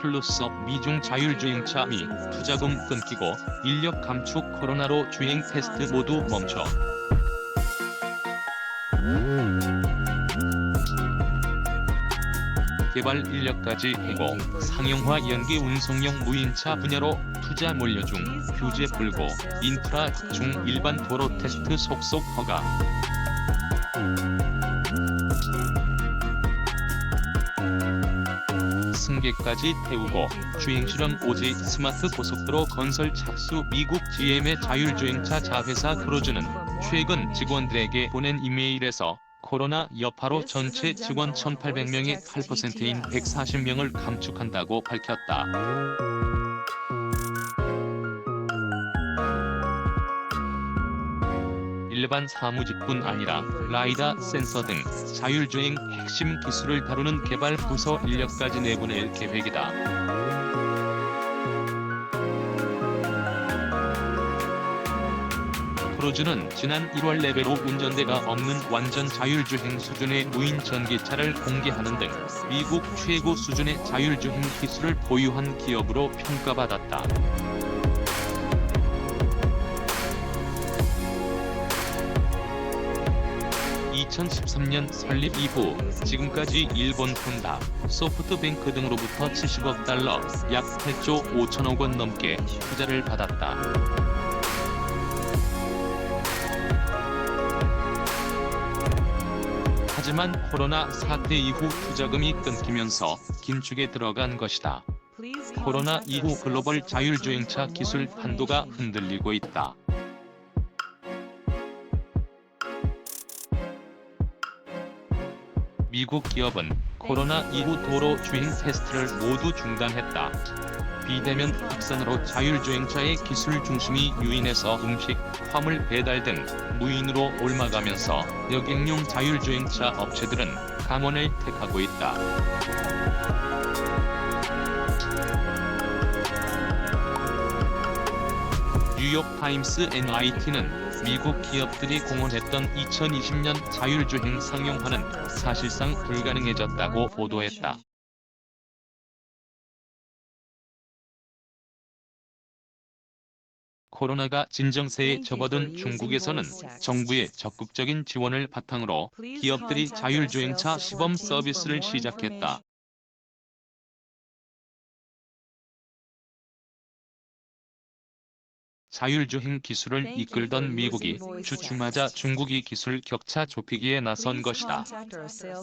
플러스업 미중 자율주행차 미 투자금 끊기고 인력 감축 코로나로 주행 테스트 모두 멈춰. 개발 인력까지 해고, 상용화 연기 운송용 무인차 분야로 투자 몰려 중, 규제 풀고, 인프라 확충 일반 도로 테스트 속속 허가. 승객까지 태우고, 주행실험 오지 스마트 고속도로 건설 착수 미국 GM의 자율주행차 자회사 크루즈는 최근 직원들에게 보낸 이메일에서 코로나 여파로 전체 직원 1,800명의 8%인 140명을 감축한다고 밝혔다. 일반 사무직뿐 아니라 라이다 센서 등 자율주행 핵심 기술을 다루는 개발 부서 인력까지 내보낼 계획이다. 크루즈는 지난 1월 레벨 5 운전대가 없는 완전 자율주행 수준의 무인 전기차를 공개하는 등 미국 최고 수준의 자율주행 기술을 보유한 기업으로 평가받았다. 2013년 설립 이후 지금까지 일본 폰다, 소프트뱅크 등으로부터 70억 달러, 약 8조 5천억 원 넘게 투자를 받았다. 하지만 코로나 사태 이후 투자금이 끊기면서 긴축에 들어간 것이다. 코로나 이후 글로벌 자율주행차 기술 판도가 흔들리고 있다. 미국 기업은 코로나 이후 도로 주행 테스트를 모두 중단했다. 비대면 확산으로 자율주행차의 기술 중심이 유인해서 음식, 화물 배달 등 무인으로 옮아가면서 여객용 자율주행차 업체들은 감원을 택하고 있다. 뉴욕타임스 NYT는 미국 기업들이 공언했던 2020년 자율주행 상용화는 사실상 불가능해졌다고 보도했다. 코로나가 진정세에 접어든 중국에서는 정부의 적극적인 지원을 바탕으로 기업들이 자율주행차 시범 서비스를 시작했다. 자율주행 기술을 이끌던 미국이 주춤하자 중국이 기술 격차 좁히기에 나선 것이다.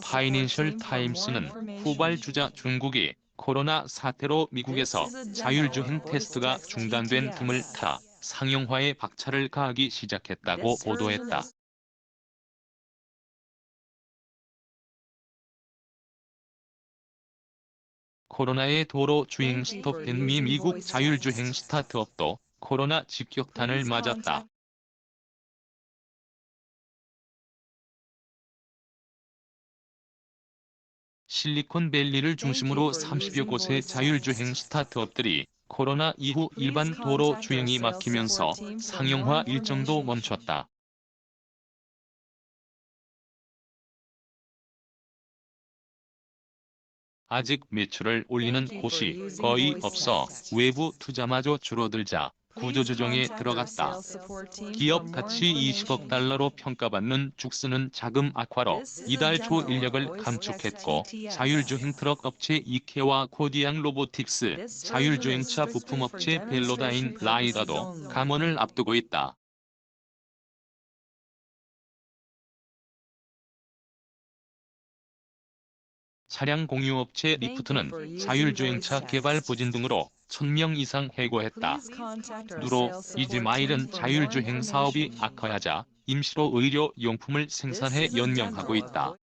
파이낸셜 타임스는 후발주자 중국이 코로나 사태로 미국에서 자율주행 테스트가 중단된 틈을 타 상용화에 박차를 가하기 시작했다고 보도했다. 코로나의 도로 주행 스톱된 미국 자율주행 스타트업도 코로나 직격탄을 맞았다. 실리콘밸리를 중심으로 30여 곳의 자율주행 스타트업들이 코로나 이후 일반 도로 주행이 막히면서 상용화 일정도 멈췄다. 아직 매출을 올리는 곳이 거의 없어 외부 투자마저 줄어들자 구조조정에 들어갔다. 기업 가치 20억 달러로 평가받는 죽쓰는 자금 악화로 이달 초 인력을 감축했고 자율주행 트럭 업체 이케와 코디앙 로보틱스, 자율주행차 부품업체 벨로다인 라이다도 감원을 앞두고 있다. 차량 공유업체 리프트는 자율주행차 개발 부진 등으로 1,000명 이상 해고했다. 누로 이즈마일은 자율주행 사업이 악화하자 임시로 의료 용품을 생산해 연명하고 있다.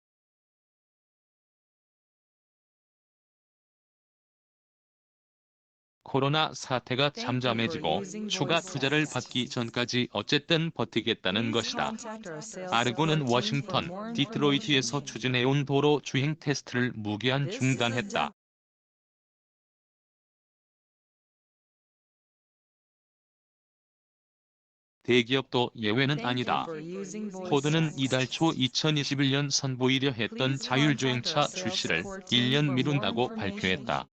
코로나 사태가 잠잠해지고 추가 투자를 받기 전까지 어쨌든 버티겠다는 것이다. 아르고는 워싱턴, 디트로이트에서 추진해온 도로 주행 테스트를 무기한 중단했다. 대기업도 예외는 아니다. 포드는 이달 초 2021년 선보이려 했던 자율주행차 출시를 1년 미룬다고 발표했다.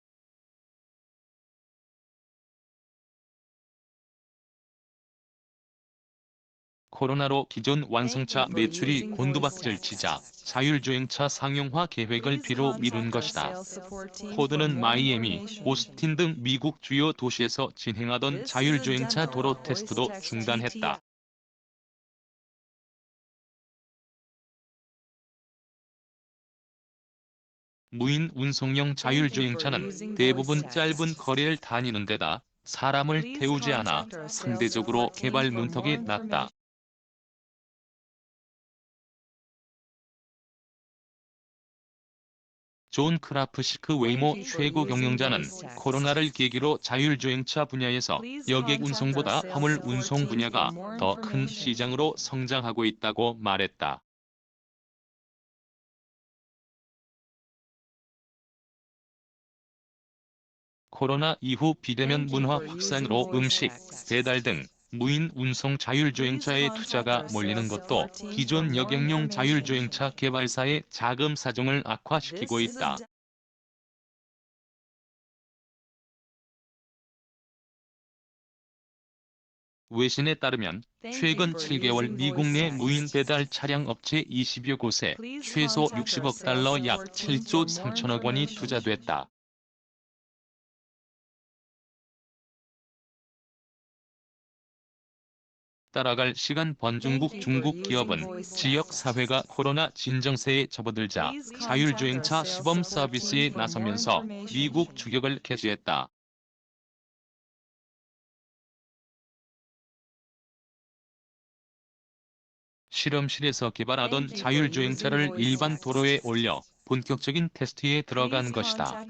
코로나로 기존 완성차 매출이 곤두박질 치자 자율주행차 상용화 계획을 뒤로 미룬 것이다. 포드는 마이애미, 오스틴 등 미국 주요 도시에서 진행하던 자율주행차 도로 테스트도 중단했다. 무인 운송용 자율주행차는 대부분 짧은 거리를 다니는 데다 사람을 태우지 않아 상대적으로 개발 문턱이 낮다. 존 크라프시크 웨이모 최고 경영자는 코로나를 계기로 자율주행차 분야에서 여객 운송보다 화물 운송 분야가 더 큰 시장으로 성장하고 있다고 말했다. 코로나 이후 비대면 문화 확산으로 음식, 배달 등 무인 운송 자율주행차에 투자가 몰리는 것도 기존 여객용 자율주행차 개발사의 자금 사정을 악화시키고 있다. 외신에 따르면 최근 7개월 미국 내 무인 배달 차량 업체 20여 곳에 최소 60억 달러 약 7조 3천억 원이 투자됐다. 따라갈 시간 중국 기업은 지역 사회가 코로나 진정세에 접어들자 자율주행차 시범 서비스에 나서면서 미국 주격을 개시했다. 실험실에서 개발하던 자율주행차를 일반 도로에 올려 본격적인 테스트에 들어간 것이다.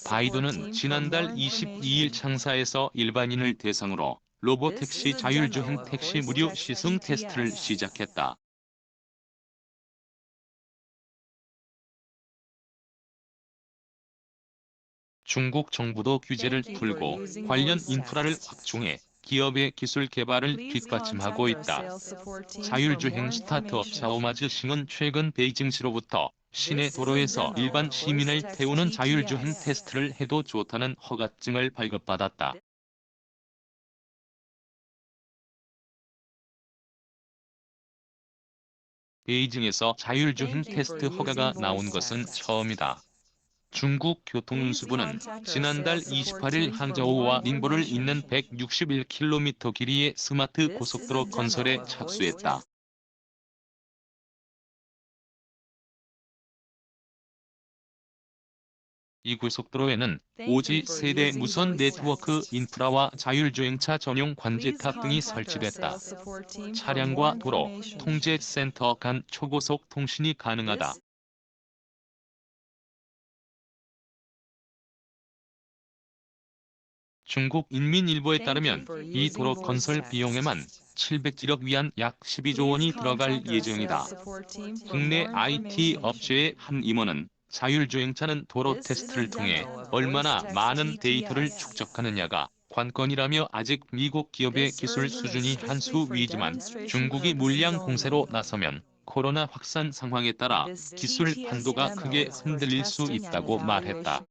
바이두는 지난달 22일 창사에서 일반인을 대상으로 로보택시 자율주행 택시 무료 시승 테스트를 시작했다. 중국 정부도 규제를 풀고 관련 인프라를 확충해 기업의 기술 개발을 뒷받침하고 있다. 자율주행 스타트업 샤오마즈싱은 최근 베이징시로부터 시내 도로에서 일반 시민을 태우는 자율주행 테스트를 해도 좋다는 허가증을 발급받았다. 베이징에서 자율주행 테스트 허가가 나온 것은 처음이다. 중국 교통운수부는 지난달 28일 항저우와 닝보를 잇는 161km 길이의 스마트 고속도로 건설에 착수했다. 이 고속도로에는 5G 세대 무선 네트워크 인프라와 자율주행차 전용 관제탑 등이 설치됐다. 차량과 도로, 통제 센터 간 초고속 통신이 가능하다. 중국 인민일보에 따르면 이 도로 건설 비용에만 700억 위안 약 12조 원이 들어갈 예정이다. 국내 IT 업체의 한 임원은 자율주행차는 도로 테스트를 통해 얼마나 많은 데이터를 축적하느냐가 관건이라며 아직 미국 기업의 기술 수준이 한 수 위지만 중국이 물량 공세로 나서면 코로나 확산 상황에 따라 기술 판도가 크게 흔들릴 수 있다고 말했다.